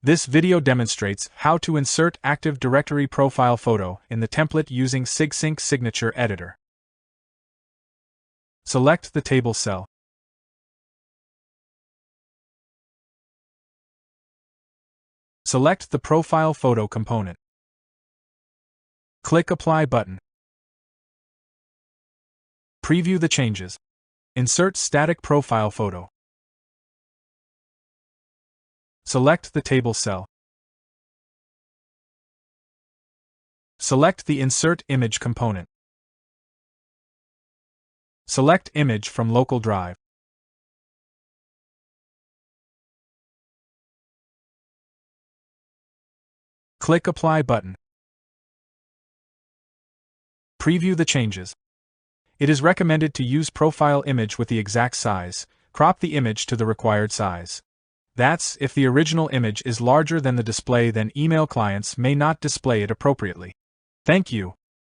This video demonstrates how to insert Active Directory profile photo in the template using Sigsync Signature editor. Select the table cell. Select the profile photo component. Click Apply button. Preview the changes. Insert static profile photo. Select the table cell. Select the Insert Image component. Select Image from local drive. Click Apply button. Preview the changes. It is recommended to use profile image with the exact size. Crop the image to the required size. That's if the original image is larger than the display, then email clients may not display it appropriately. Thank you.